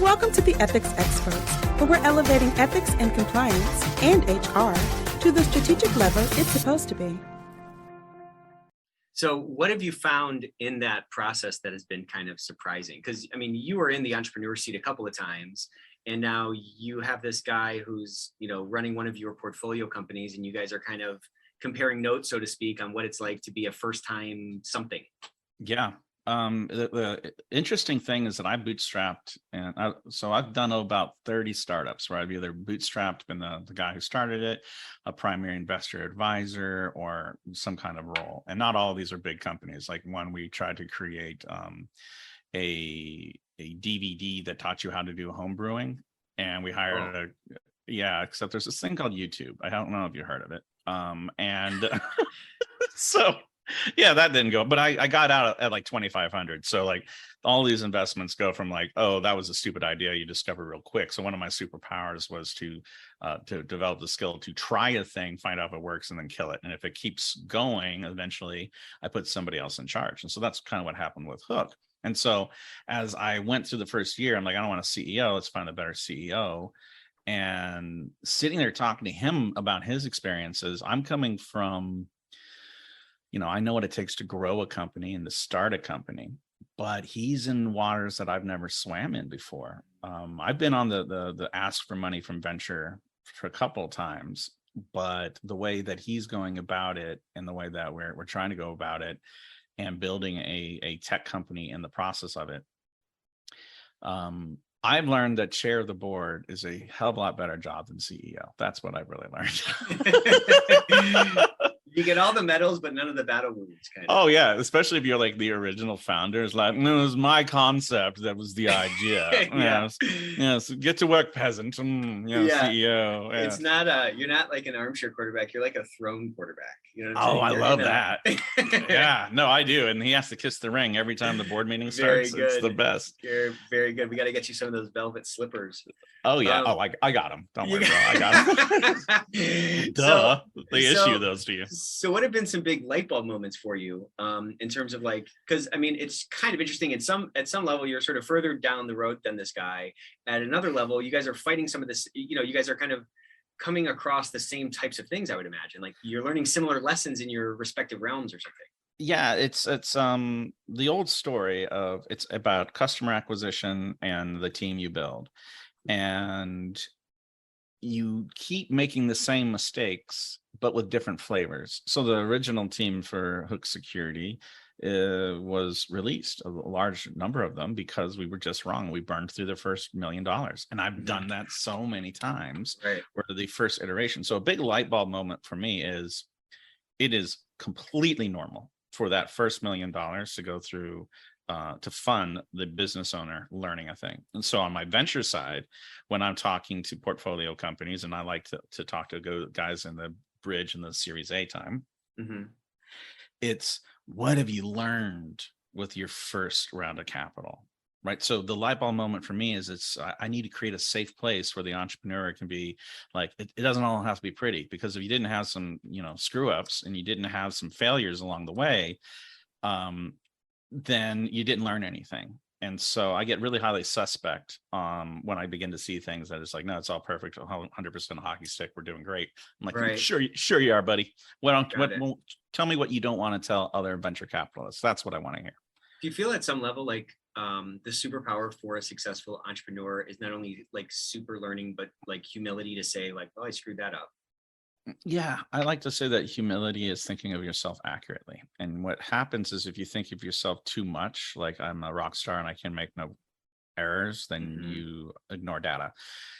Welcome to the Ethics Experts, where we're elevating ethics and compliance and HR to the strategic level it's supposed to be. So what have you found in that process that has been kind of surprising? Because, I mean, you were in the entrepreneur seat a couple of times, and now you have this guy who's, running one of your portfolio companies, and you guys are kind of comparing notes, so to speak, on what it's like to be a first-time something. Yeah. The interesting thing is that I bootstrapped, and so I've done about 30 startups where I've either bootstrapped, been the guy who started it, a primary investor advisor, or some kind of role. And not all of these are big companies. Like one, we tried to create a DVD that taught you how to do home brewing, and we hired except there's this thing called YouTube. I don't know if you heard of it. So yeah, that didn't go, but I got out at like 2,500. So like all these investments go from like, oh, that was a stupid idea you discover real quick. So one of my superpowers was to develop the skill to try a thing, find out if it works, and then kill it. And if it keeps going, eventually I put somebody else in charge. And so that's kind of what happened with Hook. And so as I went through the first year, I'm like, I don't want a CEO. Let's find a better CEO. And sitting there talking to him about his experiences, I'm coming from, I know what it takes to grow a company and to start a company, but he's in waters that I've never swam in before. I've been on the ask for money from venture for a couple of times, but the way that he's going about it and the way that we're trying to go about it and building a tech company in the process of it, I've learned that chair of the board is a hell of a lot better job than CEO. That's what I've really learned. You get all the medals, but none of the battle wounds. Kind of. Oh yeah, especially if you're like the original founder. It's like, no, it was my concept. That was the idea. Yes. Get to work, peasant. CEO. Yeah. It's not you're not like an armchair quarterback. You're like a throne quarterback. You know what I'm saying? I love that. Yeah, no, I do. And he has to kiss the ring every time the board meeting starts. It's the best. You're very good. We got to get you some of those velvet slippers. Oh yeah. I got them. Don't worry, bro. I got them. Duh. They issue those to you. So what have been some big light bulb moments for you in terms of like, because I mean, it's kind of interesting at some level, you're sort of further down the road than this guy. At another level, you guys are fighting some of this, you guys are kind of coming across the same types of things, I would imagine. Like you're learning similar lessons in your respective realms or something. Yeah, it's the old story of it's about customer acquisition and the team you build. And you keep making the same mistakes, but with different flavors. So the original team for Hook Security was released, a large number of them, because we were just wrong. We burned through the first $1 million. And I've done that so many times, right? Where the first iteration. So a big light bulb moment for me is it is completely normal for that first $1 million to go through to fund the business owner learning a thing. And so on my venture side, when I'm talking to portfolio companies, and I like to talk to guys in the bridge and the Series A time, it's what have you learned with your first round of capital, right? So the light bulb moment for me is I need to create a safe place where the entrepreneur can be like, it doesn't all have to be pretty, because if you didn't have some, screw ups and you didn't have some failures along the way, then you didn't learn anything. And so I get really highly suspect when I begin to see things that it's like, no, it's all perfect, 100% hockey stick, we're doing great. I'm like, right. Sure you are, buddy. Tell me what you don't want to tell other venture capitalists. That's what I want to hear. Do you feel at some level like the superpower for a successful entrepreneur is not only like super learning, but like humility to say like, oh, I screwed that up? Yeah, I like to say that humility is thinking of yourself accurately. And what happens is if you think of yourself too much, like I'm a rock star and I can make no errors, then you ignore data.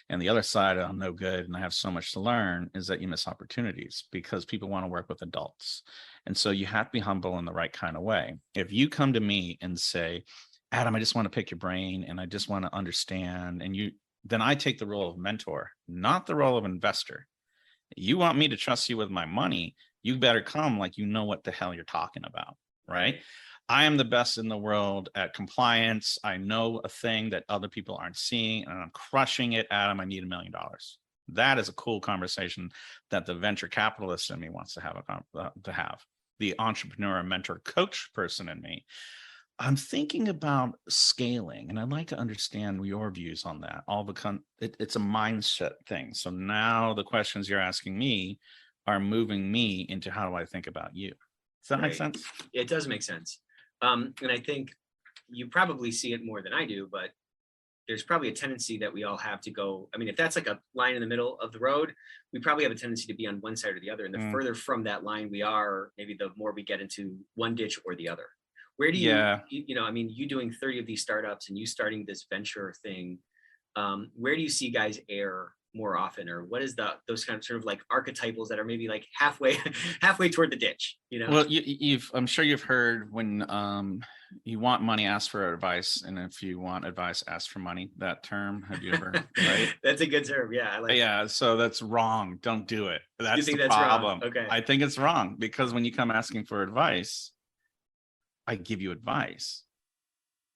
And the other side, I'm no good and I have so much to learn, is that you miss opportunities because people want to work with adults. And so you have to be humble in the right kind of way. If you come to me and say, Adam, I just want to pick your brain and I just want to understand, and then I take the role of mentor, not the role of investor. You want me to trust you with my money, you better come like you know what the hell you're talking about, right? I am the best in the world at compliance. I know a thing that other people aren't seeing, and I'm crushing it. Adam, I need $1 million. That is a cool conversation that the venture capitalist in me wants to have. The entrepreneur, mentor, coach person in me. I'm thinking about scaling, and I'd like to understand your views on that. It's a mindset thing. So now the questions you're asking me are moving me into how do I think about you? Does that make Right. sense? It does make sense. And I think you probably see it more than I do, but there's probably a tendency that we all have to go. I mean, if that's like a line in the middle of the road, we probably have a tendency to be on one side or the other. And the Mm, further from that line we are, maybe the more we get into one ditch or the other. Where do yeah. I mean, you doing 30 of these startups and you starting this venture thing, where do you see guys err more often? Or what is those kind of sort of like archetypals that are maybe like halfway, halfway toward the ditch, you know? Well, I'm sure you've heard when you want money, ask for advice, and if you want advice, ask for money. That term, have you ever, right? That's a good term. Yeah, I like that. Yeah, so that's wrong. Don't do it. You That's the think that's wrong? problem. Okay. I think it's wrong because when you come asking for advice, I give you advice.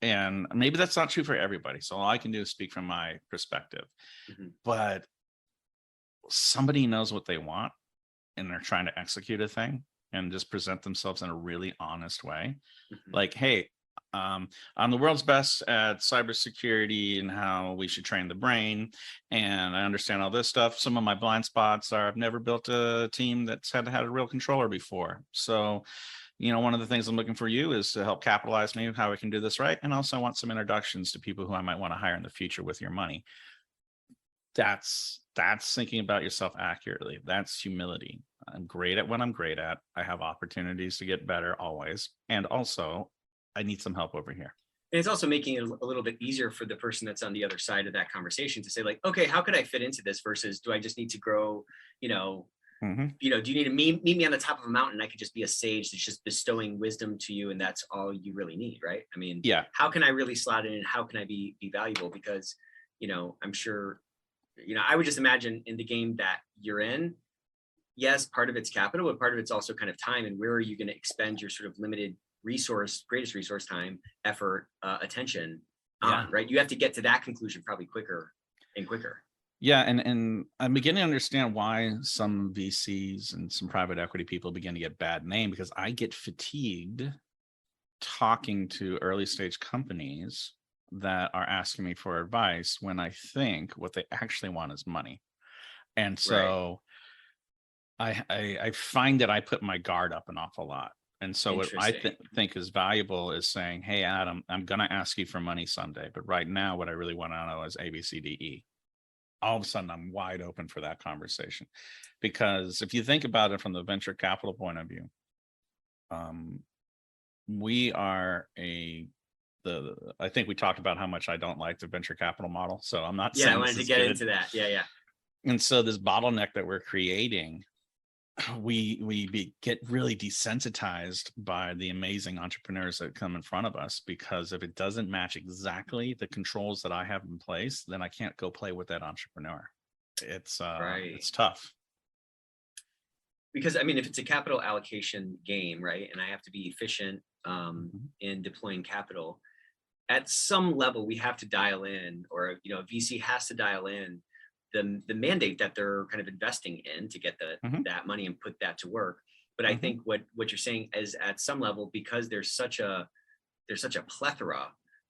And maybe that's not true for everybody. So all I can do is speak from my perspective. Mhm. But somebody knows what they want and they're trying to execute a thing and just present themselves in a really honest way. Mhm. Like, hey, I'm the world's best at cybersecurity and how we should train the brain. And I understand all this stuff. Some of my blind spots are I've never built a team that's had a real controller before. So, one of the things I'm looking for you is to help capitalize me how we can do this right. And also I want some introductions to people who I might want to hire in the future with your money. That's thinking about yourself accurately. That's humility. I'm great at what I'm great at. I have opportunities to get better always. And also I need some help over here. And it's also making it a little bit easier for the person that's on the other side of that conversation to say like, okay, how could I fit into this versus do I just need to grow, Mhm. do you need to meet me on the top of a mountain? I could just be a sage that's just bestowing wisdom to you. And that's all you really need. Right. I mean, Yeah. how can I really slot in and how can I be valuable? Because, I'm sure, I would just imagine in the game that you're in, yes, part of it's capital, but part of it's also kind of time. And where are you going to expend your sort of limited greatest resource, time, effort, attention on, right? You have to get to that conclusion probably quicker and quicker. Yeah, and I'm beginning to understand why some VCs and some private equity people begin to get bad name because I get fatigued talking to early stage companies that are asking me for advice when I think what they actually want is money. And so I find that I put my guard up an awful lot. And so what I think is valuable is saying, hey, Adam, I'm going to ask you for money someday. But right now, what I really want to know is A, B, C, D, E. All of a sudden, I'm wide open for that conversation. Because if you think about it from the venture capital point of view, we are I think we talked about how much I don't like the venture capital model. So I'm not saying I wanted to get into that. Yeah. And so this bottleneck that we're creating, we get really desensitized by the amazing entrepreneurs that come in front of us, because if it doesn't match exactly the controls that I have in place, then I can't go play with that entrepreneur. It's tough. Because I mean, if it's a capital allocation game, right, and I have to be efficient in deploying capital, at some level we have to dial in, or a VC has to dial in the mandate that they're kind of investing in to get that money and put that to work. But I think what you're saying is at some level, because there's such a plethora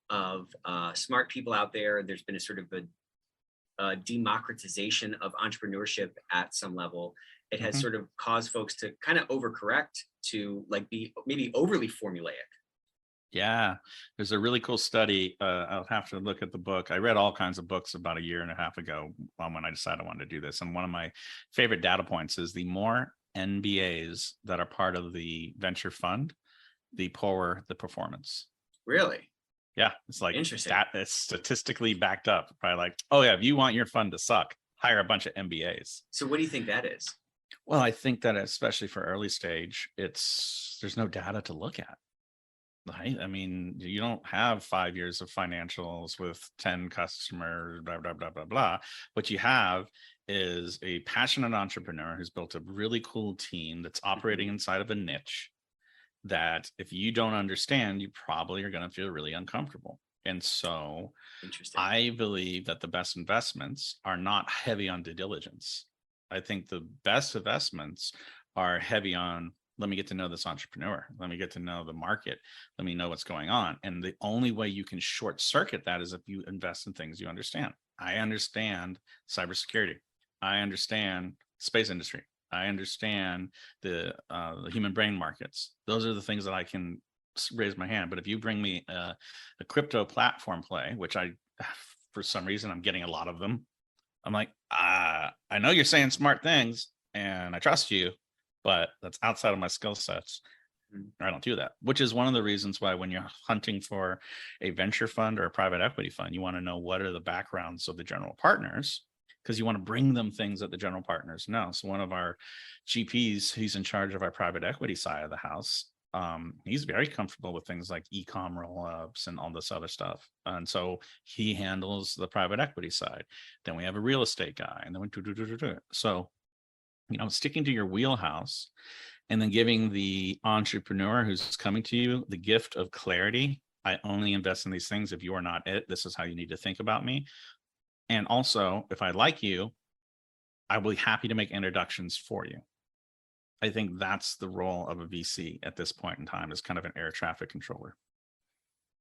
of smart people out there, there's been a sort of a democratization of entrepreneurship at some level. It has sort of caused folks to kind of overcorrect to like be maybe overly formulaic. Yeah, there's a really cool study. I'll have to look at the book. I read all kinds of books about a year and a half ago when I decided I wanted to do this. And one of my favorite data points is the more NBAs that are part of the venture fund, the poorer the performance. Really? Yeah, it's like interesting. That is statistically backed up by like, oh yeah, if you want your fund to suck, hire a bunch of MBAs. So what do you think that is? Well, I think that especially for early stage, there's no data to look at. Right. I mean, you don't have 5 years of financials with 10 customers, blah, blah, blah, blah, blah. What you have is a passionate entrepreneur who's built a really cool team that's operating inside of a niche that if you don't understand, you probably are going to feel really uncomfortable. And so I believe that the best investments are not heavy on due diligence. I think the best investments are heavy on let me get to know this entrepreneur. Let me get to know the market. Let me know what's going on. And the only way you can short circuit that is if you invest in things you understand. I understand cybersecurity. I understand space industry. I understand the human brain markets. Those are the things that I can raise my hand. But if you bring me a crypto platform play, which I, for some reason, I'm getting a lot of them, I'm like, I know you're saying smart things and I trust you, but that's outside of my skill sets. I don't do that, which is one of the reasons why when you're hunting for a venture fund or a private equity fund, you want to know what are the backgrounds of the general partners, because you want to bring them things that the general partners know. So one of our GPs, he's in charge of our private equity side of the house. He's very comfortable with things like e-com roll-ups and all this other stuff. And so he handles the private equity side. Then we have a real estate guy, and then we do. So, sticking to your wheelhouse and then giving the entrepreneur who's coming to you the gift of clarity. I only invest in these things if you are not it. This is how you need to think about me. And also, if I like you, I will be happy to make introductions for you. I think that's the role of a VC at this point in time, is kind of an air traffic controller.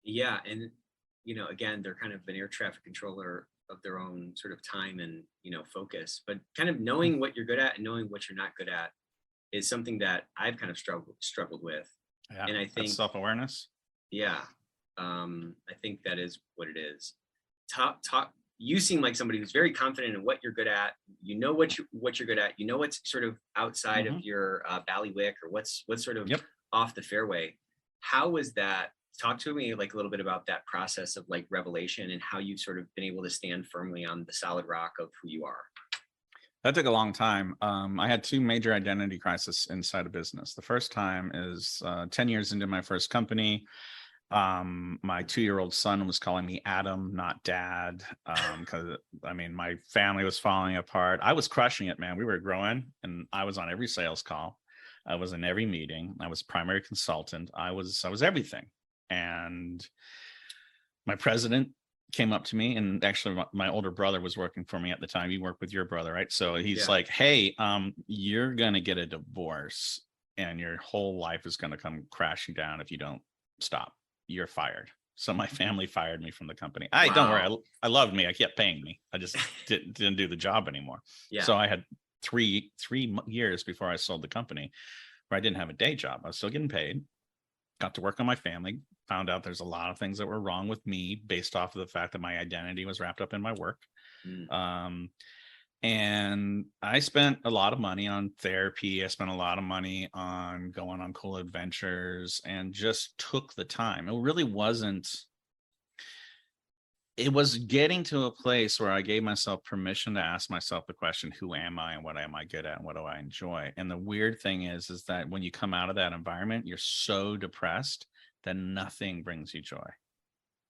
Yeah. And, again, they're kind of an air traffic controller of their own sort of time and, focus, but kind of knowing what you're good at and knowing what you're not good at is something that I've kind of struggled with. Yeah, and I think self-awareness. Yeah. I think that is what it is. You seem like somebody who's very confident in what you're good at. What you're good at. What's sort of outside of your bailiwick, or what's sort of off the fairway. How was that? Talk to me like a little bit about that process of like revelation and how you've sort of been able to stand firmly on the solid rock of who you are. That took a long time. I had two major identity crises inside a business. The first time is 10 years into my first company. My 2-year-old son was calling me Adam, not dad, because my family was falling apart. I was crushing it, man. We were growing, and I was on every sales call. I was in every meeting. I was primary consultant. I was everything. And my president came up to me, and actually my older brother was working for me at the time. You work with your brother, right? So he's like, hey, you're gonna get a divorce and your whole life is gonna come crashing down if you don't stop. You're fired. So my family fired me from the company. Don't worry, I loved me. I kept paying me. I just didn't do the job anymore. So I had three years before I sold the company where I didn't have a day job. I was still getting paid, got to work on my family, found out there's a lot of things that were wrong with me based off of the fact that my identity was wrapped up in my work. And I spent a lot of money on therapy. I spent a lot of money on going on cool adventures and just took the time. It was getting to a place where I gave myself permission to ask myself the question, who am I and what am I good at and what do I enjoy? And the weird thing is that when you come out of that environment, you're so depressed that nothing brings you joy,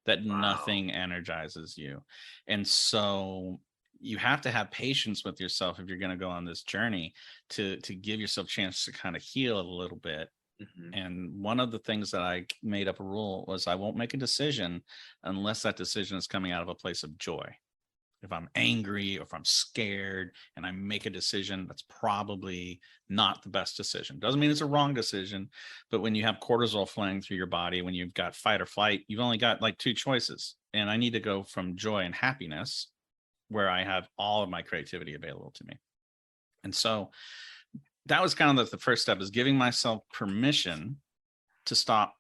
that nothing energizes you. And so you have to have patience with yourself if you're going to go on this journey to give yourself a chance to kind of heal a little bit. And one of the things that I made up a rule was I won't make a decision unless that decision is coming out of a place of joy. If I'm angry or if I'm scared and I make a decision, that's probably not the best decision. Doesn't mean it's a wrong decision, but when you have cortisol flowing through your body, when you've got fight or flight, you've only got like two choices. And I need to go from joy and happiness, where I have all of my creativity available to me. And so that was kind of the first step, is giving myself permission to stop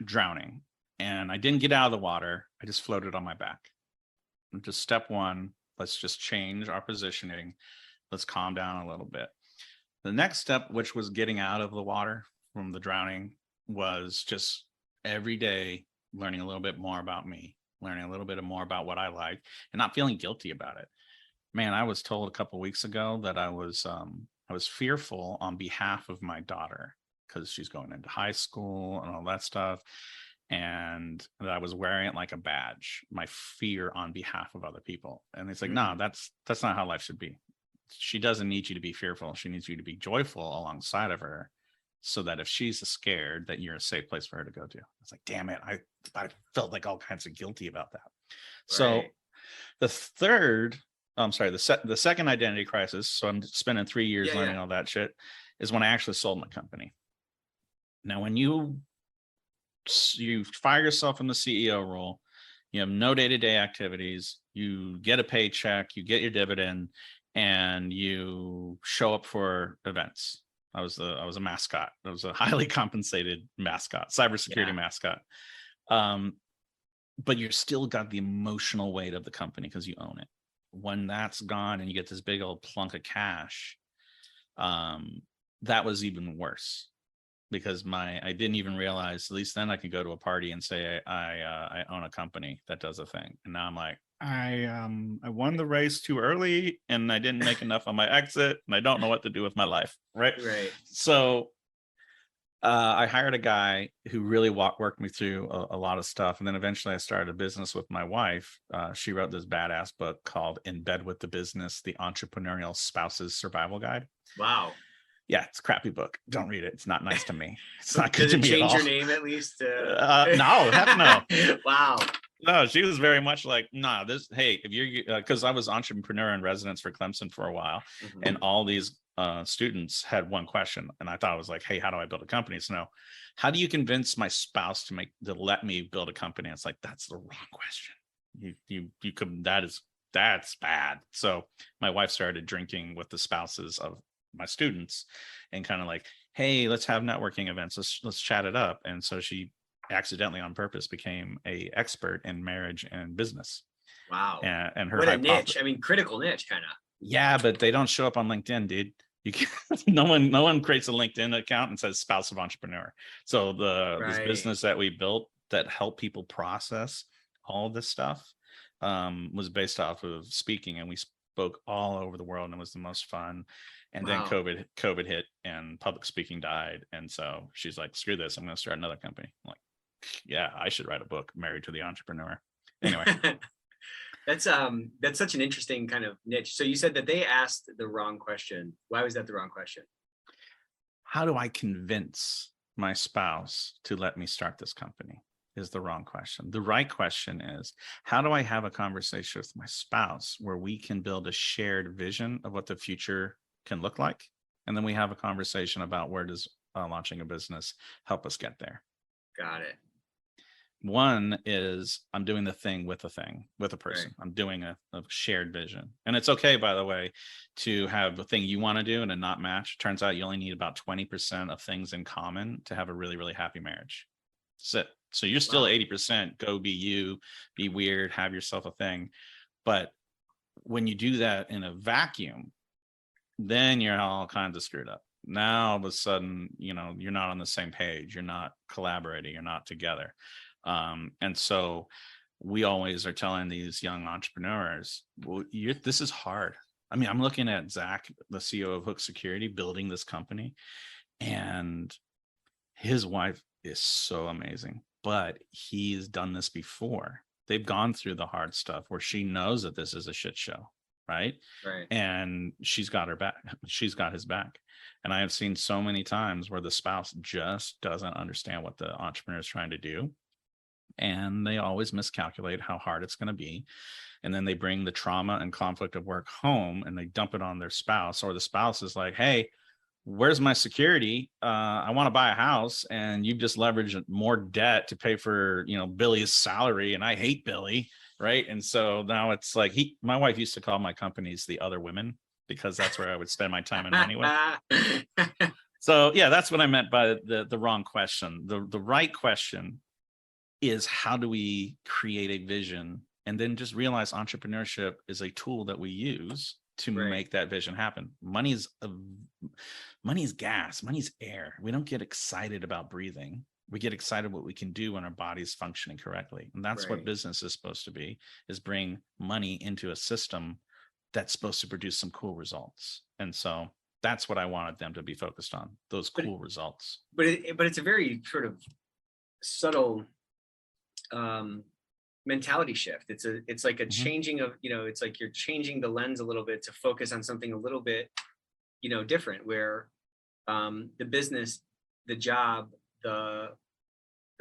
drowning. And I didn't get out of the water. I just floated on my back. And just step one, let's just change our positioning. Let's calm down a little bit. The next step, which was getting out of the water from the drowning, was just every day learning a little bit more about me, learning a little bit more about what I like, and not feeling guilty about it. Man, I was told a couple of weeks ago that I was fearful on behalf of my daughter because she's going into high school and all that stuff, and that I was wearing it like a badge, my fear on behalf of other people. And it's like, no, that's not how life should be. She doesn't need you to be fearful. She needs you to be joyful alongside of her, so that if she's scared, that you're a safe place for her to go to. It's like, damn it, I felt like all kinds of guilty about that. Right. So the second identity crisis, so I'm spending 3 years learning all that shit, is when I actually sold my company. Now, when you fire yourself from the CEO role, you have no day-to-day activities, you get a paycheck, you get your dividend, and you show up for events. I was a mascot. I was a highly compensated mascot, cybersecurity mascot. But you're still got the emotional weight of the company because you own it. When that's gone and you get this big old plunk of cash, that was even worse, because I didn't even realize, at least then I could go to a party and say I own a company that does a thing. And now I'm like, I won the race too early and I didn't make enough on my exit and I don't know what to do with my life. Right. So I hired a guy who really worked me through a lot of stuff. And then eventually I started a business with my wife. She wrote this badass book called In Bed with the Business, The Entrepreneurial Spouse's Survival Guide. Wow. Yeah, it's a crappy book. Don't read it. It's not nice to me. It's not good Does to it me at all. change your name at least? No, heck no. Wow. No, she was very much like, nah, hey, if you're, because I was entrepreneur in residence for Clemson for a while, and all these students had one question, and I thought it was like, hey, how do I build a company? So no, how do you convince my spouse to let me build a company? It's like, that's the wrong question. You could, that's bad. So my wife started drinking with the spouses of my students and kind of like, hey, let's have networking events, let's chat it up. And so she accidentally on purpose became a expert in marriage and business. Wow. And her what a niche. I mean, critical niche kind of. Yeah, but they don't show up on LinkedIn, dude. You can, no one creates a LinkedIn account and says spouse of entrepreneur. So this business that we built that helped people process all of this stuff was based off of speaking, and we spoke all over the world, and it was the most fun. And then COVID hit and public speaking died. And so she's like, screw this, I'm going to start another company. I'm like, yeah, I should write a book, Married to the Entrepreneur. Anyway. That's such an interesting kind of niche. So you said that they asked the wrong question. Why was that the wrong question? How do I convince my spouse to let me start this company is the wrong question. The right question is, how do I have a conversation with my spouse where we can build a shared vision of what the future can look like? And then we have a conversation about where does launching a business help us get there? Got it. One is I'm doing the thing with a person. Right. I'm doing a shared vision. And it's okay, by the way, to have a thing you want to do and a not match. Turns out you only need about 20% of things in common to have a really, really happy marriage. That's it. So you're still 80%, go be you, be weird, have yourself a thing. But when you do that in a vacuum, then you're all kinds of screwed up. Now all of a sudden, you're not on the same page. You're not collaborating. You're not together. And so we always are telling these young entrepreneurs, well, this is hard. I mean, I'm looking at Zach, the CEO of Hook Security, building this company, and his wife is so amazing, but he's done this before. They've gone through the hard stuff where she knows that this is a shit show. Right. And she's got her back. She's got his back. And I have seen so many times where the spouse just doesn't understand what the entrepreneur is trying to do. And they always miscalculate how hard it's going to be. And then they bring the trauma and conflict of work home and they dump it on their spouse, or the spouse is like, hey, where's my security? I want to buy a house, and you've just leveraged more debt to pay for, Billy's salary. And I hate Billy. Right. And so now it's like my wife used to call my companies the other women, because that's where I would spend my time and money with. So yeah, that's what I meant by the wrong question. The right question is, how do we create a vision, and then just realize entrepreneurship is a tool that we use to make that vision happen. Money's gas, money's air. We don't get excited about breathing. We get excited what we can do when our body's functioning correctly. And that's what business is supposed to be, is bring money into a system that's supposed to produce some cool results. And so that's what I wanted them to be focused on, those cool results. But it's a very sort of subtle mentality shift. It's like a changing of, it's like you're changing the lens a little bit to focus on something a little bit, different, where the business, the job, the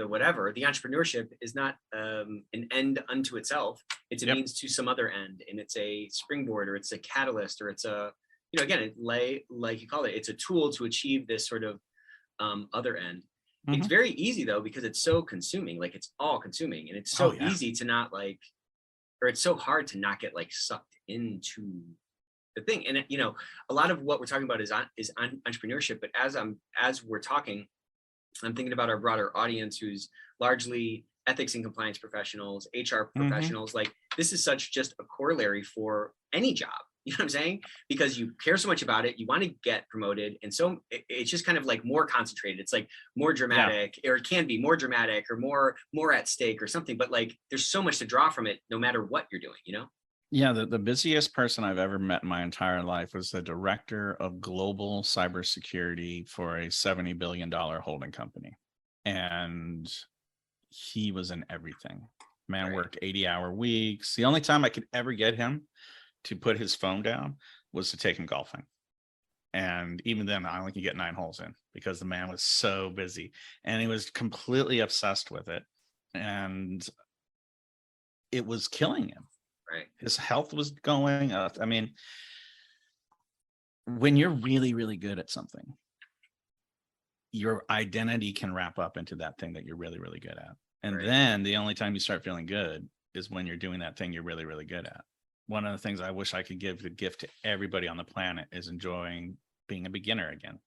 whatever, the entrepreneurship is not an end unto itself. It's a means to some other end, and it's a springboard, or it's a catalyst, or it's a, again, like you call it, it's a tool to achieve this sort of other end. It's Mhm. very easy though, because it's so consuming, like it's all consuming, and it's Oh so yeah. easy to not like, or it's so hard to not get like sucked into the thing. And a lot of what we're talking about is entrepreneurship. But as we're talking, I'm thinking about our broader audience, who's largely ethics and compliance professionals, HR Mhm. professionals. Like, this is such just a corollary for any job. You know what I'm saying? Because you care so much about it, you want to get promoted, and so it's just kind of like more concentrated. It's like more Yeah. dramatic, or it can be more dramatic, or more at stake, or something. But like, there's so much to draw from it, no matter what you're doing. Yeah, the busiest person I've ever met in my entire life was the director of global cybersecurity for a $70 billion holding company. And he was in everything. Man Right. worked 80-hour weeks. The only time I could ever get him to put his phone down was to take him golfing. And even then, I only could get 9 holes in because the man was so busy and he was completely obsessed with it. And it was killing him. Right. His health was going up. I mean, when you're really, really good at something, your identity can wrap up into that thing that you're really, really good at. And Right. then the only time you start feeling good is when you're doing that thing you're really, really good at. One of the things I wish I could give the gift to everybody on the planet is enjoying being a beginner again.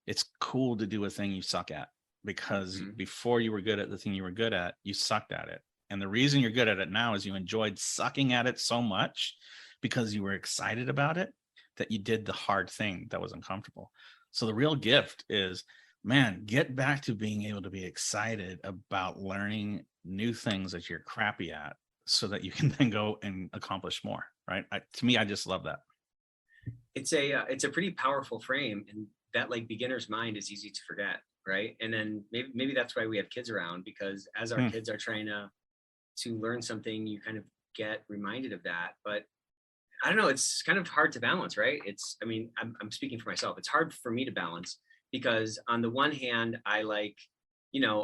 It's cool to do a thing you suck at, because before you were good at the thing you were good at, you sucked at it. And the reason you're good at it now is you enjoyed sucking at it so much because you were excited about it that you did the hard thing that was uncomfortable. So the real gift is, man, get back to being able to be excited about learning new things that you're crappy at so that you can then go and accomplish more, right? To me, I just love that. It's a pretty powerful frame, and that like beginner's mind is easy to forget, right? And then maybe that's why we have kids around, because as our kids are trying to learn something, you kind of get reminded of that. But I don't know, it's kind of hard to balance, right? I mean, I'm speaking for myself. It's hard for me to balance, because on the one hand, I like,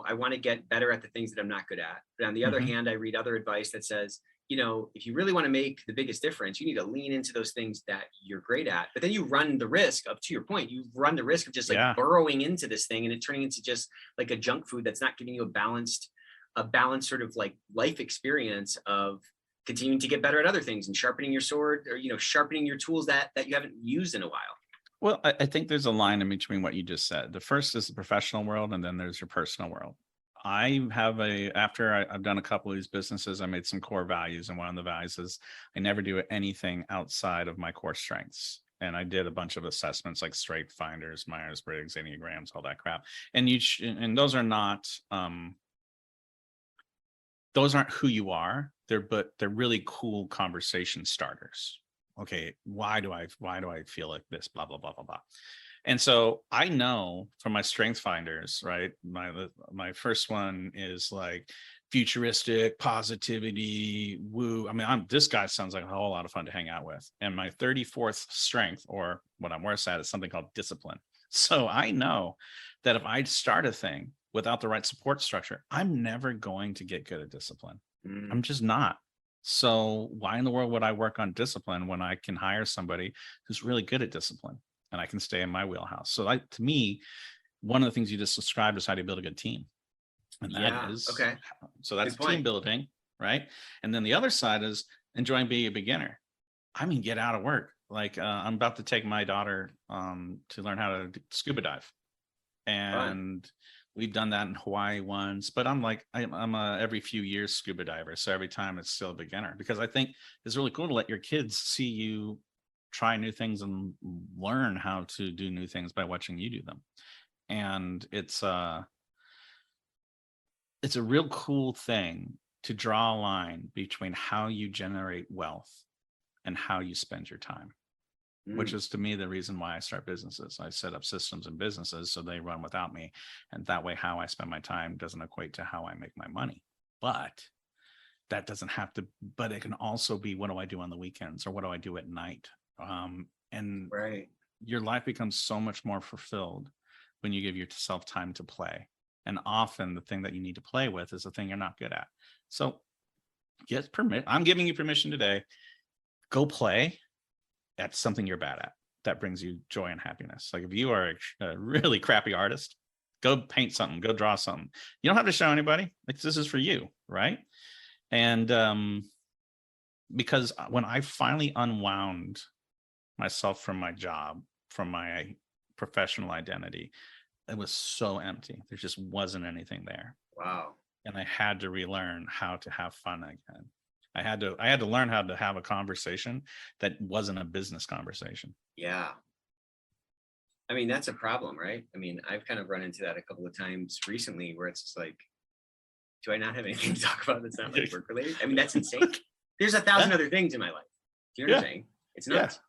I want to get better at the things that I'm not good at. But on the other hand, I read other advice that says, if you really want to make the biggest difference, you need to lean into those things that you're great at. But then you run the risk of, to your point, you run the risk of just like burrowing into this thing and it turning into just like a junk food that's not giving you a balanced sort of like life experience of continuing to get better at other things and sharpening your sword, or sharpening your tools that you haven't used in a while. Well, I think there's a line in between what you just said. The first is the professional world, and then there's your personal world. After I've done a couple of these businesses, I made some core values. And one of the values is I never do anything outside of my core strengths. And I did a bunch of assessments like Strength Finders, Myers-Briggs, Enneagrams, all that crap. And those are not, those aren't who you are. They're really cool conversation starters. Okay, why do I feel like this? Blah blah blah blah blah. And so I know from my strength finders, right? My first one is like futuristic positivity, woo. I mean, this guy sounds like a whole lot of fun to hang out with. And my 34th strength, or what I'm worse at, is something called discipline. So I know that if I start a thing without the right support structure, I'm never going to get good at discipline. I'm just not. So why in the world would I work on discipline when I can hire somebody who's really good at discipline and I can stay in my wheelhouse? So to me, one of the things you just described is how do you build a good team? And that is, okay. So that's team building, right? And then the other side is enjoying being a beginner. I mean, get out of work. Like I'm about to take my daughter to learn how to scuba dive. And we've done that in Hawaii once, but I'm a every few years scuba diver. So every time it's still a beginner, because I think it's really cool to let your kids see you try new things and learn how to do new things by watching you do them. And it's a real cool thing to draw a line between how you generate wealth and how you spend your time. Which is to me the reason why I start businesses. I set up systems and businesses so they run without me. And that way, how I spend my time doesn't equate to how I make my money. But that doesn't have to, but it can also be, what do I do on the weekends, or what do I do at night? And your life becomes so much more fulfilled when you give yourself time to play. And often the thing that you need to play with is the thing you're not good at. So get permission. I'm giving you permission today. Go play at something you're bad at that brings you joy and happiness. Like if you are a really crappy artist, Go paint something, go draw something. You don't have to show anybody. Like, this is for you, right? And because when I finally unwound myself from my job, from my professional identity, it was so empty. There just wasn't anything there. Wow. And I had to relearn how to have fun again. I had to learn how to have a conversation that wasn't a business conversation. Yeah. I mean, that's a problem, right? I mean, I've kind of run into that a couple of times recently where it's just like, do I not have anything to talk about that's not like work related? I mean, that's insane. There's 1,000 other things in my life. Do you know what I'm saying? It's nuts.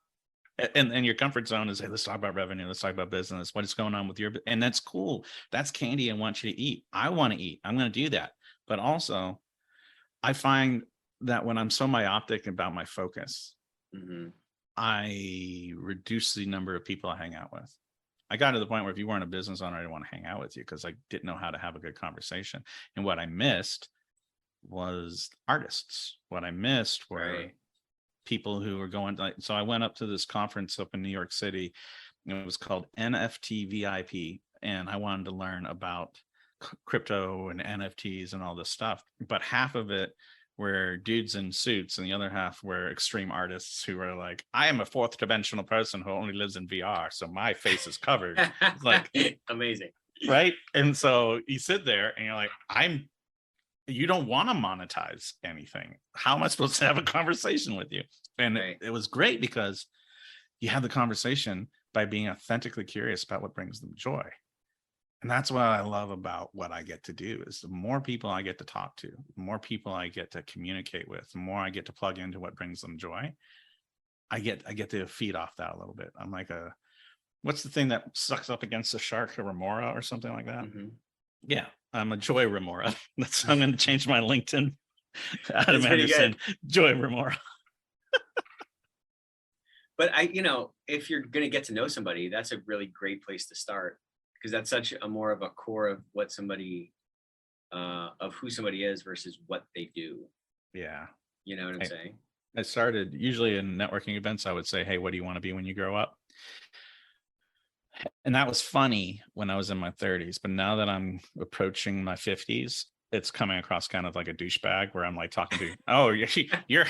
And your comfort zone is, hey, let's talk about revenue. Let's talk about business. What is going on with your, and that's cool. That's candy I want you to eat. I want to eat. I'm going to do that. But also, I find that when I'm so myopic about my focus, I reduce the number of people I hang out with. I got to the point where if you weren't a business owner, I didn't want to hang out with you because I didn't know how to have a good conversation. And what I missed was artists. What I missed were people who were going to, so I went up to this conference up in New York City. It was called NFT VIP. And I wanted to learn about crypto and NFTs and all this stuff. But half of it were dudes in suits and the other half were extreme artists who were like, I am a fourth dimensional person who only lives in VR, so my face is covered. It's like amazing, right? And so you sit there and you're like, you don't want to monetize anything. How am I supposed to have a conversation with you? And it was great because you have the conversation by being authentically curious about what brings them joy. And that's what I love about what I get to do is the more people I get to talk to, the more people I get to communicate with, the more I get to plug into what brings them joy. I get to feed off that a little bit. I'm like what's the thing that sucks up against a shark, a remora or something like that? Yeah, I'm a joy remora. I'm going to change my LinkedIn. Adam Anderson, joy remora. But if you're going to get to know somebody, that's a really great place to start. Because that's such a more of a core of what somebody, of who somebody is versus what they do. Yeah. You know what I'm saying? I started usually in networking events. I would say, hey, what do you want to be when you grow up? And that was funny when I was in my 30s. But now that I'm approaching my 50s, it's coming across kind of like a douchebag where I'm like talking to, oh, you're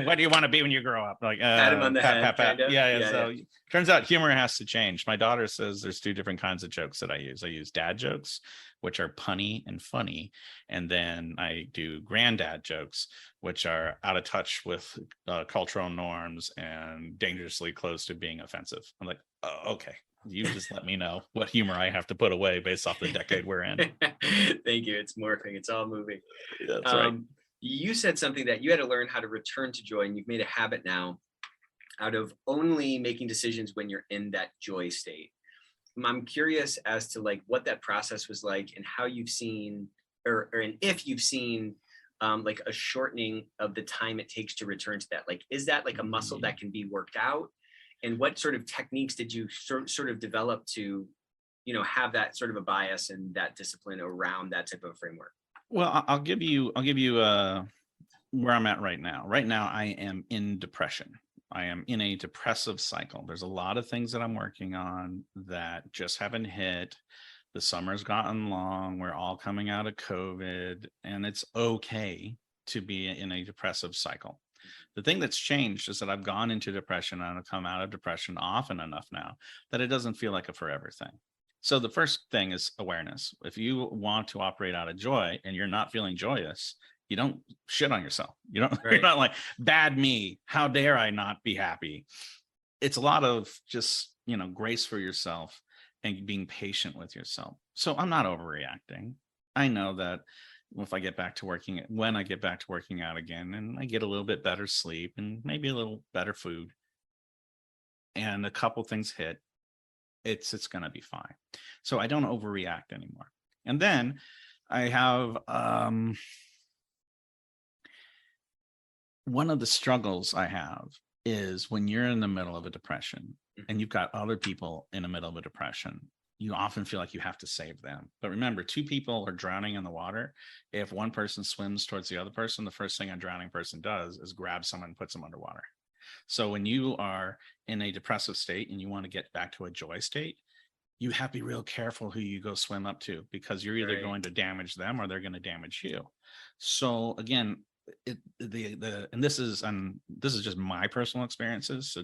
what do you want to be when you grow up? Like, pat him on the head. Pat. Yeah. So turns out humor has to change. My daughter says there's two different kinds of jokes that I use. I use dad jokes, which are punny and funny. And then I do granddad jokes, which are out of touch with cultural norms and dangerously close to being offensive. I'm like, oh, okay. You just let me know what humor I have to put away based off the decade we're in. Thank you. It's morphing. It's all moving. That's right. You said something that you had to learn how to return to joy, and you've made a habit now out of only making decisions when you're in that joy state. I'm curious as to like what that process was like and how you've seen, and if you've seen like a shortening of the time it takes to return to that. Like, is that like a muscle that can be worked out? And what sort of techniques did you sort of develop to, have that sort of a bias and that discipline around that type of framework? Well, I'll give you where I'm at right now. Right now, I am in depression. I am in a depressive cycle. There's a lot of things that I'm working on that just haven't hit. The summer's gotten long. We're all coming out of COVID, and it's okay to be in a depressive cycle. The thing that's changed is that I've gone into depression and I've come out of depression often enough now that it doesn't feel like a forever thing. So the first thing is awareness. If you want to operate out of joy and you're not feeling joyous, you don't shit on yourself. You're not like, bad me, how dare I not be happy? It's a lot of just, grace for yourself and being patient with yourself. So I'm not overreacting. I know that when I get back to working out again, and I get a little bit better sleep and maybe a little better food, and a couple things hit, it's going to be fine. So I don't overreact anymore. And then I have one of the struggles I have is when you're in the middle of a depression and you've got other people in the middle of a depression, you often feel like you have to save them. But remember, two people are drowning in the water. If one person swims towards the other person, the first thing a drowning person does is grab someone and puts them underwater. So when you are in a depressive state and you want to get back to a joy state, you have to be real careful who you go swim up to, because you're either Right. going to damage them or they're going to damage you. So again, and this is just my personal experiences. So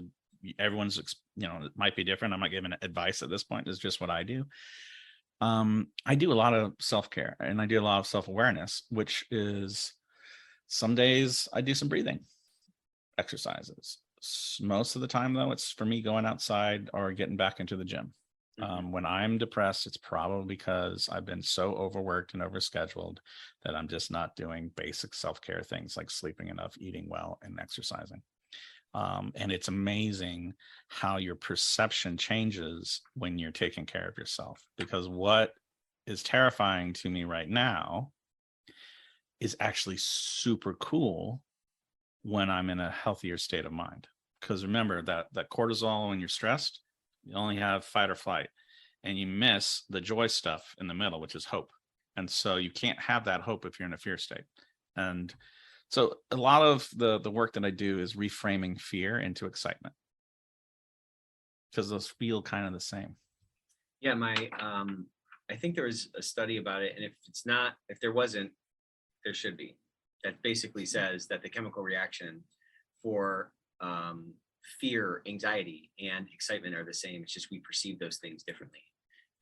everyone's, it might be different. I'm not giving advice at this point. It's just what I do. I do a lot of self-care and I do a lot of self-awareness, which is some days I do some breathing exercises. Most of the time, though, it's for me going outside or getting back into the gym. When I'm depressed, it's probably because I've been so overworked and overscheduled that I'm just not doing basic self-care things like sleeping enough, eating well, and exercising. And it's amazing how your perception changes when you're taking care of yourself, because what is terrifying to me right now is actually super cool when I'm in a healthier state of mind. Because remember that cortisol, when you're stressed, you only have fight or flight, and you miss the joy stuff in the middle, which is hope. And so you can't have that hope if you're in a fear state. And so a lot of the work that I do is reframing fear into excitement, because those feel kind of the same. Yeah, I think there was a study about it, and if there wasn't, there should be, that basically says that the chemical reaction for fear, anxiety, and excitement are the same. It's just we perceive those things differently.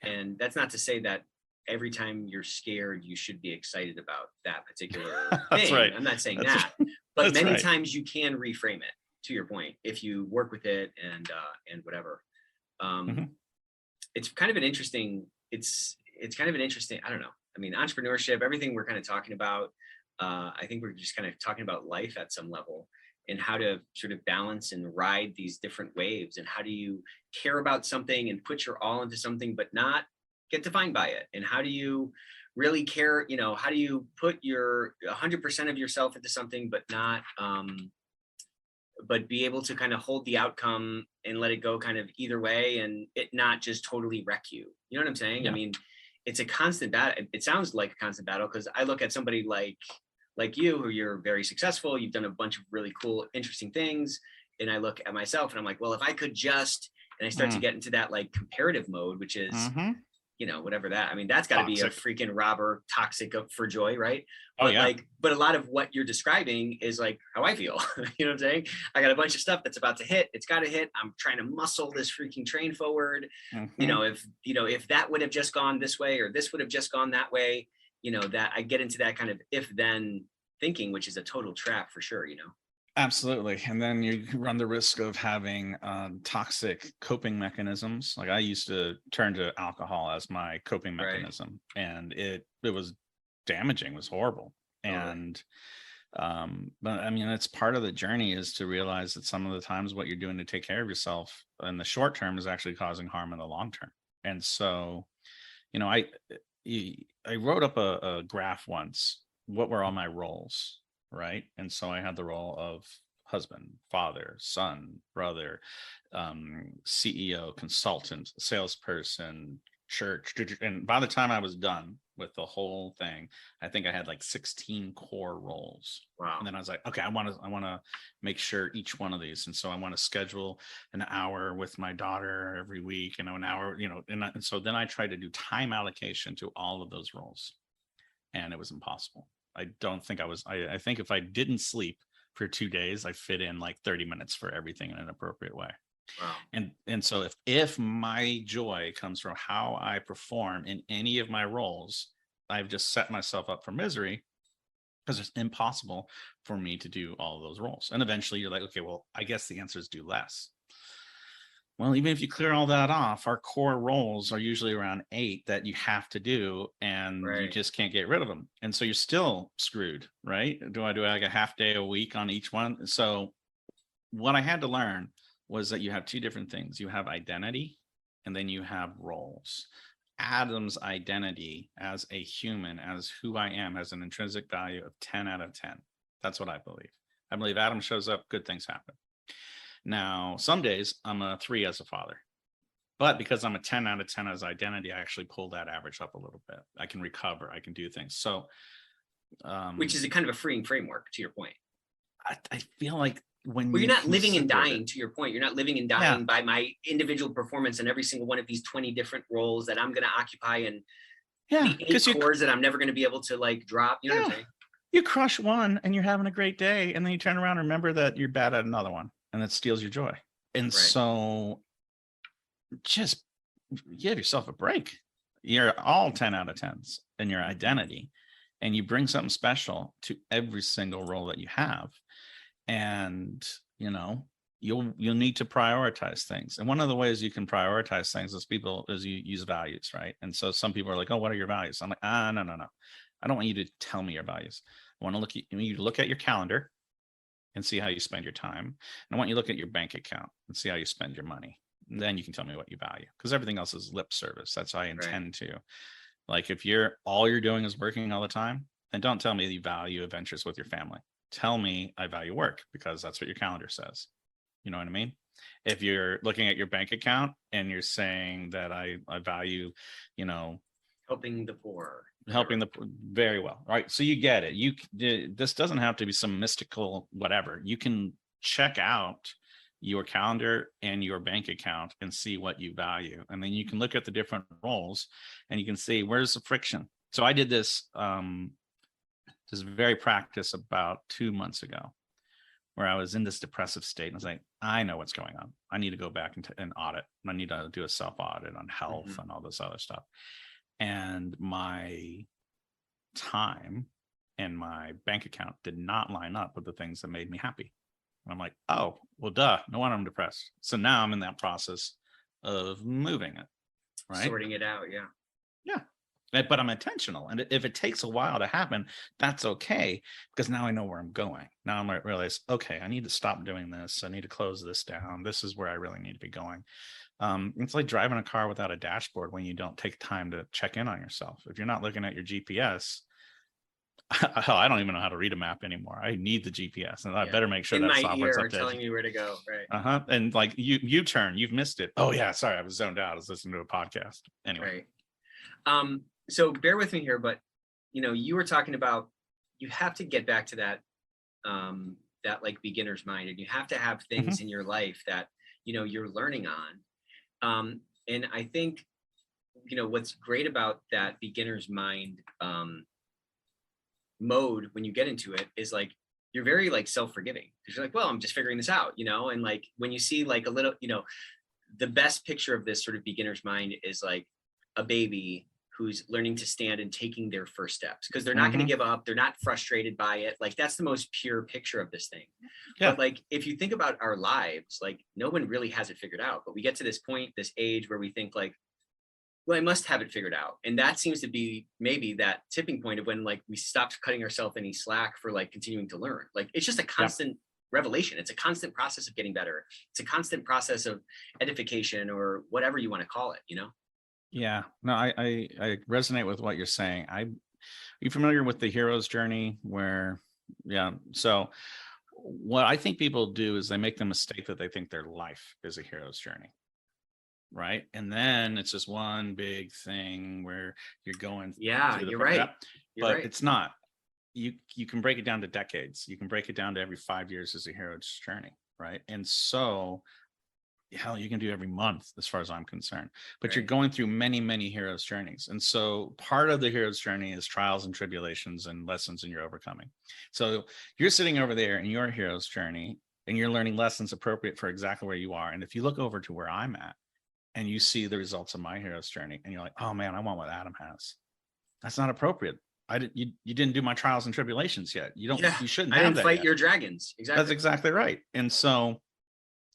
And that's not to say that every time you're scared, you should be excited about that particular thing. That's right. I'm not saying That's that, but that's many right. times you can reframe it, to your point, if you work with it and whatever. It's kind of an interesting, I don't know. I mean, entrepreneurship, everything we're kind of talking about, I think we're just kind of talking about life at some level, and how to sort of balance and ride these different waves, and how do you care about something and put your all into something but not get defined by it, and how do you really care, how do you put your 100% of yourself into something but not but be able to kind of hold the outcome and let it go kind of either way, and it not just totally wreck you. You know what I'm saying? Yeah. I mean, it's a constant battle. It sounds like a constant battle, because I look at somebody like you, who you're very successful, you've done a bunch of really cool, interesting things. And I look at myself and I'm like, well, if I could just, and I start to get into that like comparative mode, which is, whatever that, I mean, that's gotta be a freaking robber, toxic for joy, right? But but a lot of what you're describing is like how I feel. You know what I'm saying? I got a bunch of stuff that's about to hit. It's got to hit. I'm trying to muscle this freaking train forward. If that would have just gone this way, or this would have just gone that way, that I get into that kind of if then thinking, which is a total trap for sure. Absolutely. And then you run the risk of having toxic coping mechanisms. Like I used to turn to alcohol as my coping mechanism, and it was damaging, it was horrible. And but I mean, it's part of the journey, is to realize that some of the times what you're doing to take care of yourself in the short term is actually causing harm in the long term. And so, I wrote up a graph once. What were all my roles? Right. And so I had the role of husband, father, son, brother, CEO, consultant, salesperson, church. And by the time I was done with the whole thing, I think I had like 16 core roles. Wow. And then I was like, okay, I want to make sure each one of these. And so I want to schedule an hour with my daughter every week, an hour, and so then I tried to do time allocation to all of those roles. And it was impossible. I don't think I think if I didn't sleep for 2 days, I fit in like 30 minutes for everything in an appropriate way. Wow. And so if my joy comes from how I perform in any of my roles, I've just set myself up for misery, because it's impossible for me to do all of those roles. And eventually you're like, okay, well, I guess the answer is do less. Well, even if you clear all that off, our core roles are usually around 8 that you have to do, and you just can't get rid of them. And so you're still screwed, right? Do I do like a half day a week on each one? So what I had to learn was that you have 2 different things. You have identity, and then you have roles. Adam's identity as a human, as who I am, has an intrinsic value of 10 out of 10. That's what I believe. I believe Adam shows up, good things happen. Now, some days I'm a 3 as a father, but because I'm a 10 out of 10 as identity, I actually pull that average up a little bit. I can recover, I can do things. So, which is a kind of a freeing framework, to your point. I feel like when Well, you you're not living and consider dying, it. to your point. You're not living and Yeah. dying by my individual performance in every single one of these 20 different roles that I'm going to occupy, and Yeah, the 8 because chords that I'm never going to be able to like drop. You know what I'm yeah, saying? you crush one and you're having a great day, and then you turn around and remember that you're bad at another one, and it steals your joy. And Right. so just give yourself a break. You're all 10 out of 10s in your identity, and you bring something special to every single role that you have. And you'll need to prioritize things. And one of the ways you can prioritize things is you use values, right? And so some people are like, oh, what are your values? I'm like, no. I don't want you to tell me your values. I want you to look at your calendar and see how you spend your time. And I want you to look at your bank account and see how you spend your money. And then you can tell me what you value, because everything else is lip service. That's how I intend to. Like, if all you're doing is working all the time, then don't tell me you value adventures with your family. Tell me I value work, because that's what your calendar says. You know what I mean? If you're looking at your bank account and you're saying that I value, Helping the poor. very well, right? So you get it. This doesn't have to be some mystical whatever. You can check out your calendar and your bank account and see what you value, and then you can look at the different roles and you can see where's the friction. So I did this very practice about 2 months ago, where I was in this depressive state, and I was like, I know what's going on. I need to go back and audit. I need to do a self-audit on health and all this other stuff. And my time and my bank account did not line up with the things that made me happy. And I'm like, oh, well, duh, no wonder I'm depressed. So now I'm in that process of moving it, right? Sorting it out. Yeah. Yeah. But I'm intentional. And if it takes a while to happen, that's okay, because now I know where I'm going. Now I might realize, okay, I need to stop doing this. I need to close this down. This is where I really need to be going. It's like driving a car without a dashboard when you don't take time to check in on yourself. If you're not looking at your GPS, hell, I don't even know how to read a map anymore. I need the GPS, and I better make sure in that my software's ear updated. telling me where to go. Right. And like you turn, you've missed it. Oh yeah, sorry, I was zoned out. I was listening to a podcast. Anyway. Right. So bear with me here, but you were talking about, you have to get back to that like beginner's mind, and you have to have things in your life that you're learning on. And I think what's great about that beginner's mind mode when you get into it is like you're very like self-forgiving, because you're like, well, I'm just figuring this out, and like when you see like a little, the best picture of this sort of beginner's mind is like a baby who's learning to stand and taking their first steps, because they're not going to give up. They're not frustrated by it. Like, that's the most pure picture of this thing. Yeah. But like, if you think about our lives, like no one really has it figured out, but we get to this point, this age where we think like, well, I must have it figured out. And that seems to be maybe that tipping point of when like we stopped cutting ourselves any slack for like continuing to learn. Like, it's just a constant revelation. It's a constant process of getting better. It's a constant process of edification, or whatever you want to call it, Yeah, no, I resonate with what you're saying. Are you familiar with the hero's journey? So what I think people do is they make the mistake that they think their life is a hero's journey, right? And then it's just one big thing where you're going. Yeah, you're right. But it's not. You can break it down to decades. You can break it down to every 5 years as a hero's journey, right? And so hell, you can do every month as far as I'm concerned, but you're going through many, many heroes' journeys. And so part of the hero's journey is trials and tribulations and lessons in your overcoming. So you're sitting over there in your hero's journey and you're learning lessons appropriate for exactly where you are. And if you look over to where I'm at and you see the results of my hero's journey and you're like, oh man, I want what Adam has, that's not appropriate. You didn't do my trials and tribulations yet. You shouldn't have that. I didn't fight your dragons. Exactly. That's exactly right. And so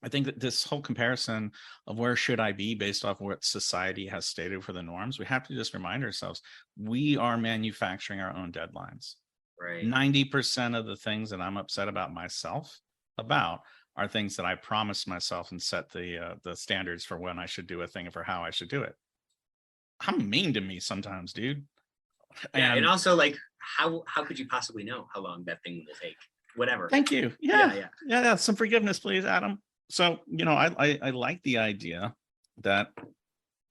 I think that this whole comparison of where should I be based off what society has stated for the norms, we have to just remind ourselves, we are manufacturing our own deadlines. Right. 90% of the things that I'm upset about myself are things that I promised myself and set the standards for when I should do a thing and for how I should do it. I'm mean to me sometimes, dude. Yeah, and also like, how could you possibly know how long that thing will take? Whatever. Thank you. Yeah. Some forgiveness, please, Adam. So, I like the idea that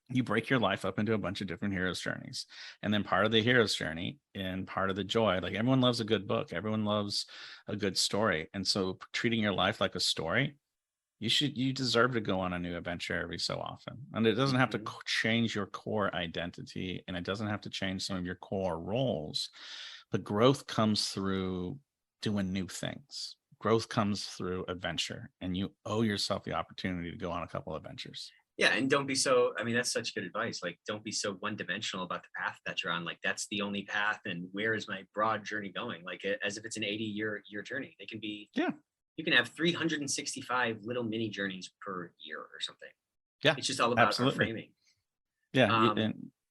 you break your life up into a bunch of different hero's journeys. And then part of the hero's journey and part of the joy, like everyone loves a good book, everyone loves a good story. And so treating your life like a story, you deserve to go on a new adventure every so often. And it doesn't have to change your core identity, and it doesn't have to change some of your core roles. But growth comes through doing new things. Growth comes through adventure, and you owe yourself the opportunity to go on a couple adventures. Yeah, and don't be so, I mean, that's such good advice. Like, don't be so one-dimensional about the path that you're on. Like, that's the only path, and where is my broad journey going? Like, as if it's an 80-year journey. They can be, Yeah. You can have 365 little mini journeys per year or something. Yeah, it's just all about our absolutely. framing. Yeah,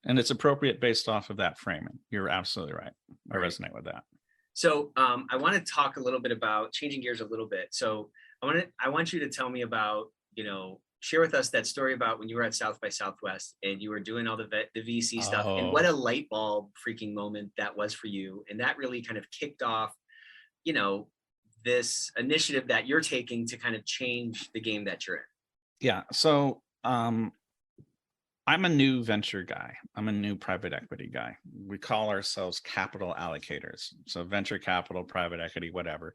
and it's appropriate based off of that framing. You're absolutely right. I resonate with that. So I want to talk a little bit about changing gears a little bit. So I want you to tell me about, share with us that story about when you were at South by Southwest and you were doing all the VC stuff, and what a light bulb freaking moment that was for you. And that really kind of kicked off, this initiative that you're taking to kind of change the game that you're in. Yeah. So I'm a new venture guy. I'm a new private equity guy. We call ourselves capital allocators. So venture capital, private equity, whatever.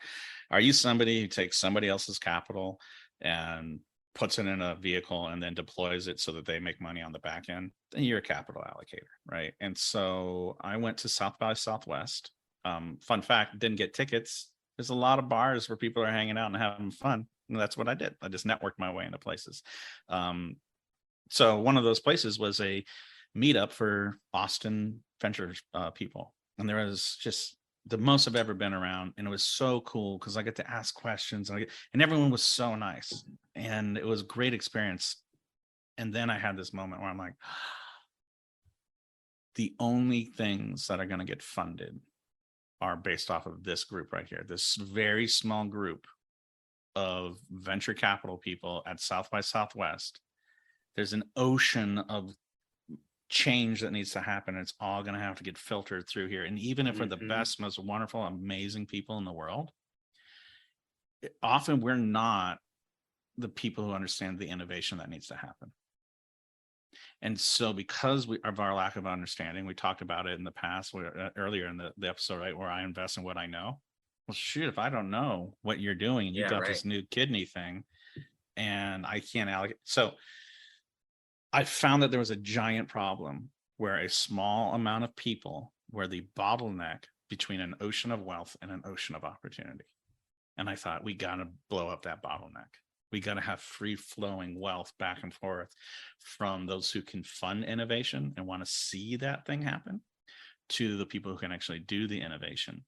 Are you somebody who takes somebody else's capital and puts it in a vehicle and then deploys it so that they make money on the back end? Then you're a capital allocator, right? And so I went to South by Southwest. Fun fact, didn't get tickets. There's a lot of bars where people are hanging out and having fun. And that's what I did. I just networked my way into places. So one of those places was a meetup for Austin venture people. And there was just the most I've ever been around. And it was so cool because I get to ask questions and everyone was so nice. And it was a great experience. And then I had this moment where I'm like, the only things that are going to get funded are based off of this group right here, this very small group of venture capital people at South by Southwest. There's an ocean of change that needs to happen. It's all going to have to get filtered through here. And even if we're the best, most wonderful, amazing people in the world, often we're not the people who understand the innovation that needs to happen. And so because of our lack of understanding, we talked about it in the past, earlier in the episode, right, where I invest in what I know. Well, shoot, if I don't know what you're doing and you got this new kidney thing and I can't allocate. So I found that there was a giant problem where a small amount of people were the bottleneck between an ocean of wealth and an ocean of opportunity. And I thought, we got to blow up that bottleneck. We got to have free flowing wealth back and forth from those who can fund innovation and want to see that thing happen to the people who can actually do the innovation.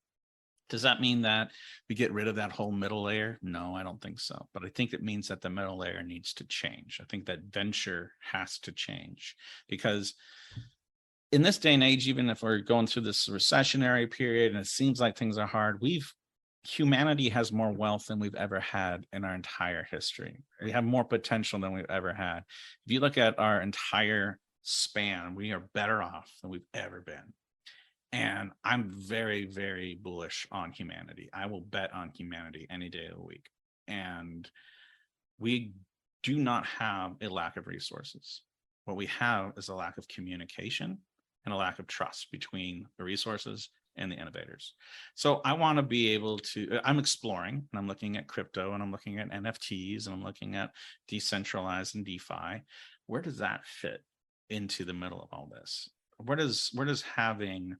Does that mean that we get rid of that whole middle layer? No, I don't think so. But I think it means that the middle layer needs to change. I think that venture has to change because in this day and age, even if we're going through this recessionary period and it seems like things are hard, humanity has more wealth than we've ever had in our entire history. We have more potential than we've ever had. If you look at our entire span, we are better off than we've ever been. And I'm very, very bullish on humanity. I will bet on humanity any day of the week. And we do not have a lack of resources. What we have is a lack of communication and a lack of trust between the resources and the innovators. So I want to be able to, I'm exploring and I'm looking at crypto and I'm looking at NFTs and I'm looking at decentralized and DeFi. Where does that fit into the middle of all this? Where does having,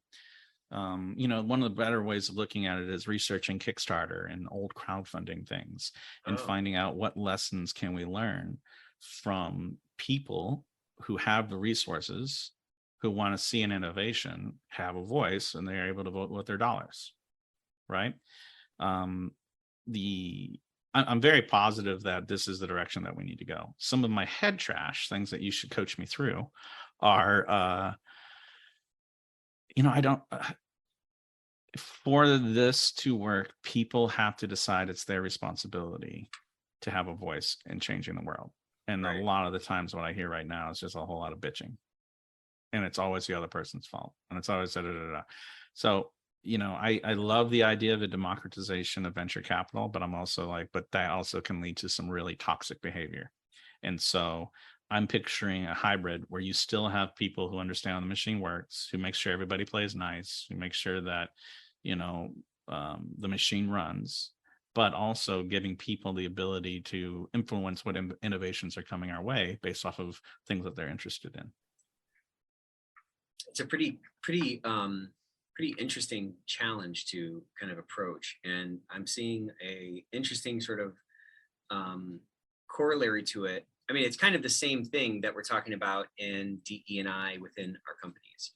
one of the better ways of looking at it is researching Kickstarter and old crowdfunding things and finding out what lessons can we learn from people who have the resources, who want to see an innovation, have a voice, and they're able to vote with their dollars, right? I'm very positive that this is the direction that we need to go. Some of my head trash, things that you should coach me through, are, for this to work, people have to decide it's their responsibility to have a voice in changing the world. And a lot of the times what I hear right now is just a whole lot of bitching. And it's always the other person's fault. And it's always da-da-da-da. So, I love the idea of a democratization of venture capital, but I'm also but that also can lead to some really toxic behavior. And so I'm picturing a hybrid where you still have people who understand how the machine works, who make sure everybody plays nice, who make sure that, the machine runs, but also giving people the ability to influence what innovations are coming our way based off of things that they're interested in. It's a pretty interesting challenge to kind of approach, and I'm seeing a interesting sort of corollary to it. I mean, it's kind of the same thing that we're talking about in DE&I within our companies,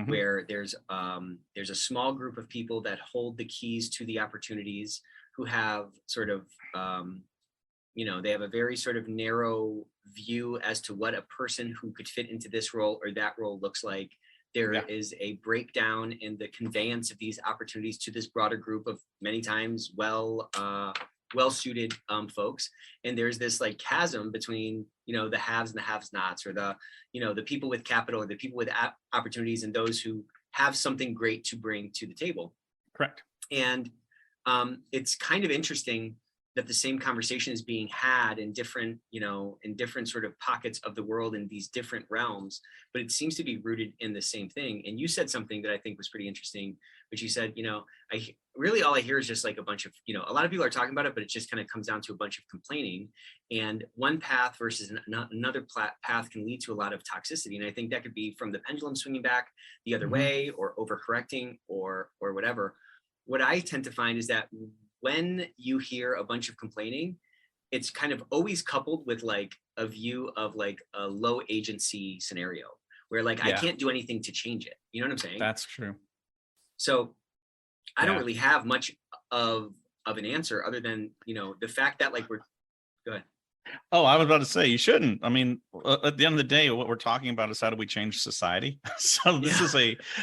where there's a small group of people that hold the keys to the opportunities, who have sort of they have a very sort of narrow view as to what a person who could fit into this role or that role looks like. There is a breakdown in the conveyance of these opportunities to this broader group of many times well-suited folks. And there's this like chasm between, the haves and the have-nots, or the people with capital, or the people with opportunities, and those who have something great to bring to the table. Correct. And it's kind of interesting that the same conversation is being had in different sort of pockets of the world in these different realms, but it seems to be rooted in the same thing. And you said something that I think was pretty interesting, which you said, all I hear is just like a bunch of, a lot of people are talking about it, but it just kind of comes down to a bunch of complaining, and one path versus another path can lead to a lot of toxicity. And I think that could be from the pendulum swinging back the other way, or overcorrecting, or whatever. What I tend to find is that when you hear a bunch of complaining, it's kind of always coupled with like a view of like a low agency scenario where like I can't do anything to change it. You know what I'm saying? That's true. So I don't really have much of an answer other than, the fact that like go ahead. Oh, I was about to say you shouldn't. I mean, at the end of the day, what we're talking about is how do we change society? So this is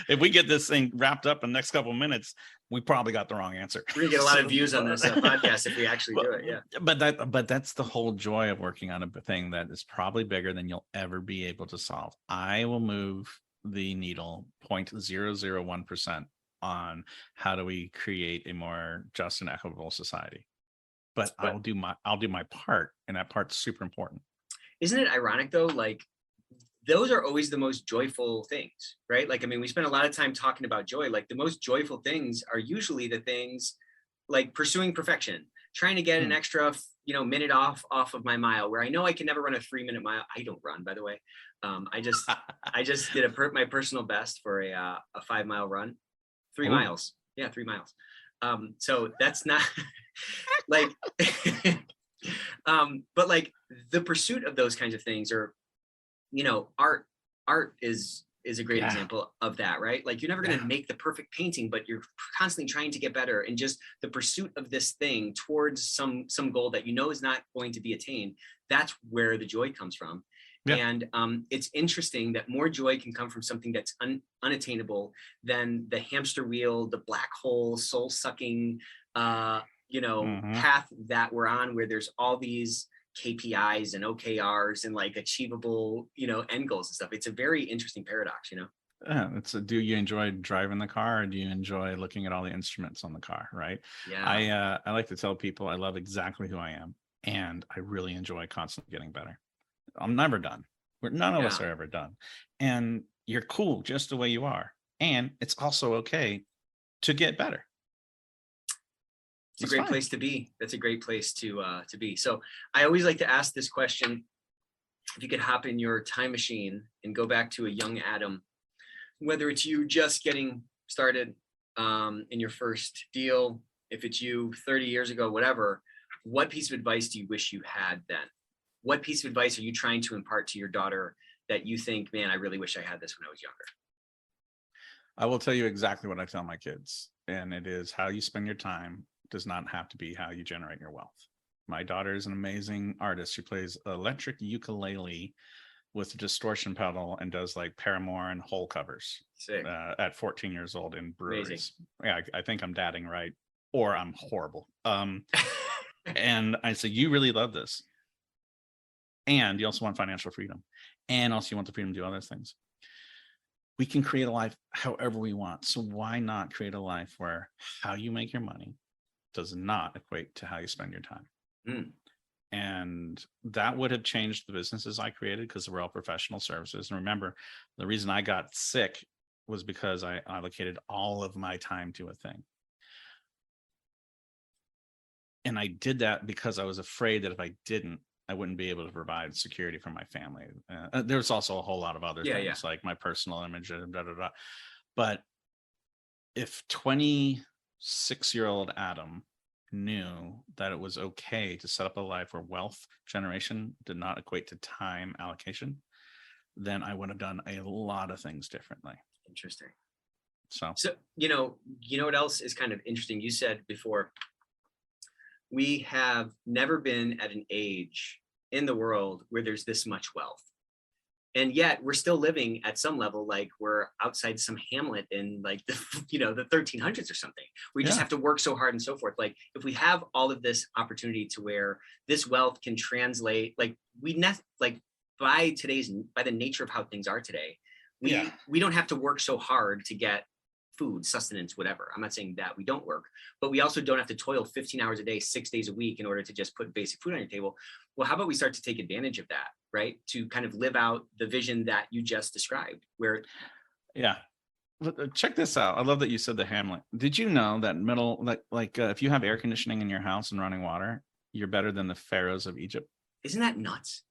if we get this thing wrapped up in the next couple of minutes, we probably got the wrong answer. We're gonna get a lot of views on this podcast if we actually do it. Yeah. But that's the whole joy of working on a thing that is probably bigger than you'll ever be able to solve. I will move the needle 0.001% on how do we create a more just and equitable society. But I'll do my part, and that part's super important. Isn't it ironic though? Like those are always the most joyful things, right? Like, I mean, we spend a lot of time talking about joy. Like the most joyful things are usually the things like pursuing perfection, trying to get an extra, minute off of my mile, where I know I can never run a 3-minute mile. I don't run, by the way. I just did my personal best for a 5-mile run, 3 miles. Yeah, 3 miles. So that's not like, but like the pursuit of those kinds of things, or, art is a great example of that, right? Like you're never going to make the perfect painting, but you're constantly trying to get better, and just the pursuit of this thing towards some goal that is not going to be attained. That's where the joy comes from. Yeah. And it's interesting that more joy can come from something that's unattainable than the hamster wheel, the black hole, soul-sucking, path that we're on, where there's all these KPIs and OKRs and like achievable, end goals and stuff. It's a very interesting paradox, Do you enjoy driving the car, or do you enjoy looking at all the instruments on the car, right? Yeah. I like to tell people I love exactly who I am, and I really enjoy constantly getting better. I'm never done. None of us are ever done. And you're cool just the way you are. And it's also okay to get better. It's a great place to be. That's a great place to be. So I always like to ask this question: if you could hop in your time machine and go back to a young Adam, whether it's you just getting started in your first deal, if it's you 30 years ago, whatever, what piece of advice do you wish you had then? What piece of advice are you trying to impart to your daughter that you think, man, I really wish I had this when I was younger? I will tell you exactly what I tell my kids, and it is how you spend your time does not have to be how you generate your wealth. My daughter is an amazing artist. She plays electric ukulele with a distortion pedal and does like Paramore and Hole covers at 14 years old in breweries. Amazing. Yeah, I think I'm dadding right, or I'm horrible. And I say, you really love this. And you also want financial freedom. And also you want the freedom to do other things. We can create a life however we want. So why not create a life where how you make your money does not equate to how you spend your time? And that would have changed the businesses I created because they were all professional services. And remember, the reason I got sick was because I allocated all of my time to a thing. And I did that because I was afraid that if I didn't, I wouldn't be able to provide security for my family. There's also a whole lot of other things like my personal image, But if 26-year-old Adam knew that it was okay to set up a life where wealth generation did not equate to time allocation, then I would have done a lot of things differently. Interesting. So you know what else is kind of interesting? You said before, we have never been at an age in the world where there's this much wealth. And yet we're still living at some level like we're outside some hamlet in like the the 1300s or something. We just have to work so hard and so forth. Like if we have all of this opportunity to where this wealth can translate, like by the nature of how things are today, we don't have to work so hard to get food, sustenance, whatever. I'm not saying that we don't work, but we also don't have to toil 15 hours a day, 6 days a week in order to just put basic food on your table. Well, how about we start to take advantage of that, right? To kind of live out the vision that you just described, where. Yeah. Check this out. I love that you said the hamlet. Did you know that if you have air conditioning in your house and running water, you're better than the pharaohs of Egypt? Isn't that nuts?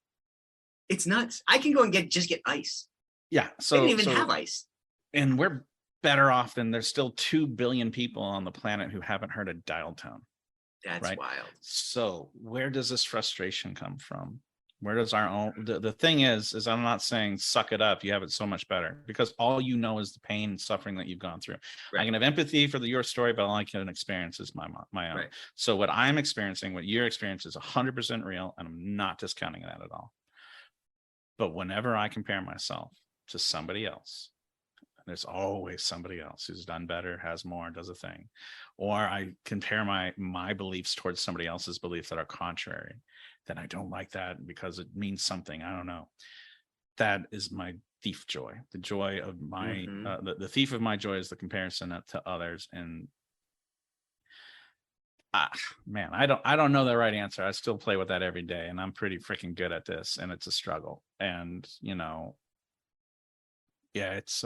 It's nuts. I can go and get ice. Yeah. So they didn't even have ice. And we're better off than there's still 2 billion people on the planet who haven't heard a dial tone. That's right? wild. So where does this frustration come from? Where does our own, the thing is I'm not saying suck it up, you have it so much better, because all you know is the pain and suffering that you've gone through. Right. I can have empathy for your story, but all I can experience is my own. Right. So what I'm experiencing, what you're experiencing is 100% real, and I'm not discounting that at all. But whenever I compare myself to somebody else, there's always somebody else who's done better, has more, does a thing. Or I compare my beliefs towards somebody else's beliefs that are contrary. Then I don't like that because it means something. I don't know. That is my thief joy. The joy of my, the thief of my joy is the comparison to others. And man, I don't know the right answer. I still play with that every day, and I'm pretty freaking good at this, and it's a struggle. And it's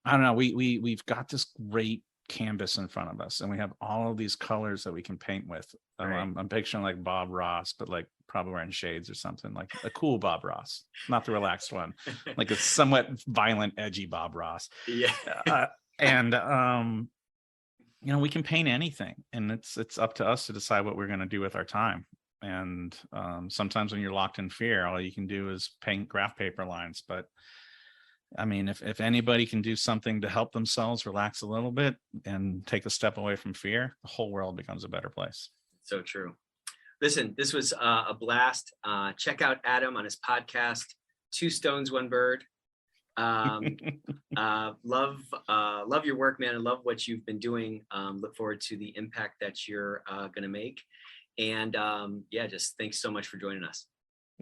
I don't know. We've got this great canvas in front of us, and we have all of these colors that we can paint with. Right. I'm picturing like Bob Ross, but like probably wearing shades or something, like a cool Bob Ross, not the relaxed one, like a somewhat violent, edgy Bob Ross. Yeah. We can paint anything, and it's up to us to decide what we're going to do with our time. And sometimes when you're locked in fear, all you can do is paint graph paper lines. But I mean, if anybody can do something to help themselves relax a little bit and take a step away from fear, the whole world becomes a better place. So true. Listen, this was a blast. Check out Adam on his podcast, 2 Stones, 1 Bird. Love your work, man. I love what you've been doing. Look forward to the impact that you're going to make. And just thanks so much for joining us.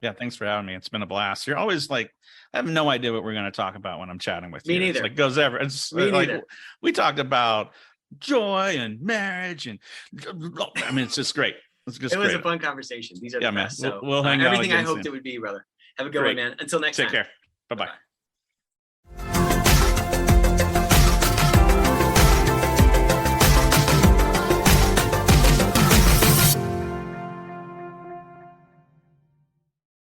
Yeah, thanks for having me. It's been a blast. You're always like, I have no idea what we're going to talk about when I'm chatting with you. Me neither. It's like goes ever. It's like we talked about joy and marriage, and I mean, it's just great. It was a fun conversation. These are the best. Man. So we'll hang out everything I hoped soon. it would be, brother. Have a good one, man. Until next time. Take care. Bye-bye.